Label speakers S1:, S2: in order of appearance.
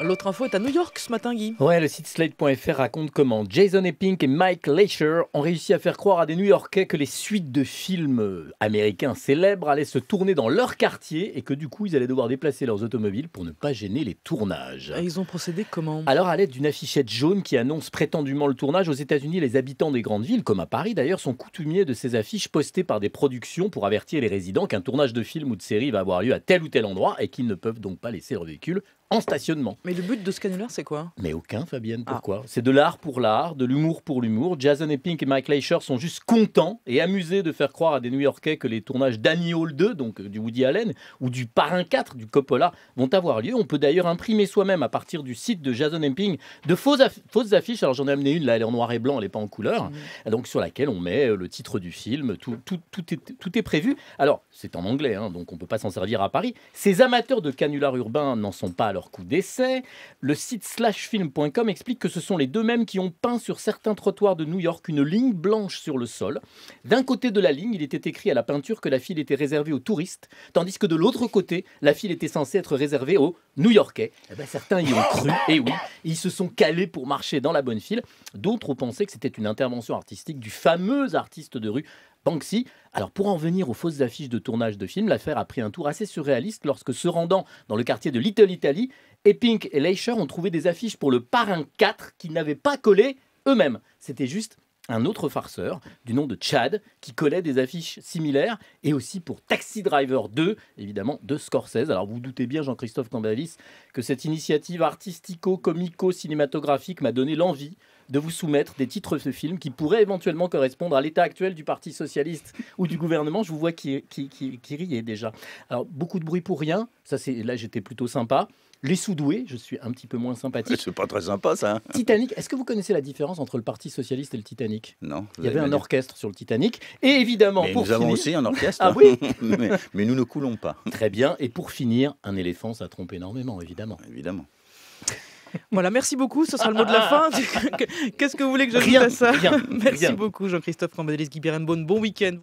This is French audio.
S1: L'autre info est à New York ce matin, Guy.
S2: Ouais, le site Slate.fr raconte comment Jason Epping et Mike Leisher ont réussi à faire croire à des New-Yorkais que les suites de films américains célèbres allaient se tourner dans leur quartier et que du coup, ils allaient devoir déplacer leurs automobiles pour ne pas gêner les tournages.
S1: Et ils ont procédé comment?
S2: Alors, à l'aide d'une affichette jaune qui annonce prétendument le tournage, aux États-Unis, les habitants des grandes villes, comme à Paris d'ailleurs, sont coutumiers de ces affiches postées par des productions pour avertir les résidents qu'un tournage de film ou de série va avoir lieu à tel ou tel endroit et qu'ils ne peuvent donc pas laisser leur véhicule en stationnement.
S1: Mais le but de ce canular, c'est quoi?
S2: Mais aucun, Fabienne, pourquoi? C'est de l'art pour l'art, de l'humour pour l'humour. Jason Epping et Mike Leisher sont juste contents et amusés de faire croire à des New-Yorkais que les tournages d'Annie Hall 2, donc du Woody Allen, ou du Parrain 4 du Coppola, vont avoir lieu. On peut d'ailleurs imprimer soi-même à partir du site de Jason Epping de fausses affiches. Alors j'en ai amené une, là elle est en noir et blanc, elle n'est pas en couleur, donc sur laquelle on met le titre du film, tout est prévu. Alors c'est en anglais, donc on ne peut pas s'en servir à Paris. Ces amateurs de canulars urbains n'en sont pas à leur coup d'essai. Le site slashfilm.com explique que ce sont les deux mêmes qui ont peint sur certains trottoirs de New York une ligne blanche sur le sol. D'un côté de la ligne, il était écrit à la peinture que la file était réservée aux touristes, tandis que de l'autre côté, la file était censée être réservée aux New-Yorkais. Eh ben, certains y ont cru, et oui, ils se sont calés pour marcher dans la bonne file. D'autres ont pensé que c'était une intervention artistique du fameux artiste de rue Banksy. Alors pour en venir aux fausses affiches de tournage de films, l'affaire a pris un tour assez surréaliste lorsque, se rendant dans le quartier de Little Italy, Epping et Leisher ont trouvé des affiches pour le Parrain 4 qu'ils n'avaient pas collées eux-mêmes. C'était juste un autre farceur du nom de Chad qui collait des affiches similaires, et aussi pour Taxi Driver 2, évidemment, de Scorsese. Alors vous doutez bien, Jean-Christophe Cambadélis, que cette initiative artistico-comico-cinématographique m'a donné l'envie de vous soumettre des titres de films qui pourraient éventuellement correspondre à l'état actuel du Parti Socialiste ou du gouvernement. Je vous vois qui riez déjà. Alors, beaucoup de bruit pour rien. Là, j'étais plutôt sympa. Les Sous-doués, je suis un petit peu moins sympathique.
S3: C'est pas très sympa, ça.
S2: Titanic, est-ce que vous connaissez la différence entre le Parti Socialiste et le Titanic?
S3: Non.
S2: Il y avait un orchestre sur le Titanic. Et évidemment,
S3: mais
S2: pour
S3: nous avons aussi un orchestre.
S2: Ah oui.
S3: mais nous ne coulons pas.
S2: Très bien. Et pour finir, un éléphant, ça trompe énormément, évidemment.
S3: Évidemment.
S1: Voilà, merci beaucoup, ce sera le mot de la fin. Qu'est-ce que vous voulez que j'ajoute à ça? Merci beaucoup, Jean-Christophe Cambadélis, Guy Berenbaum, bon week-end.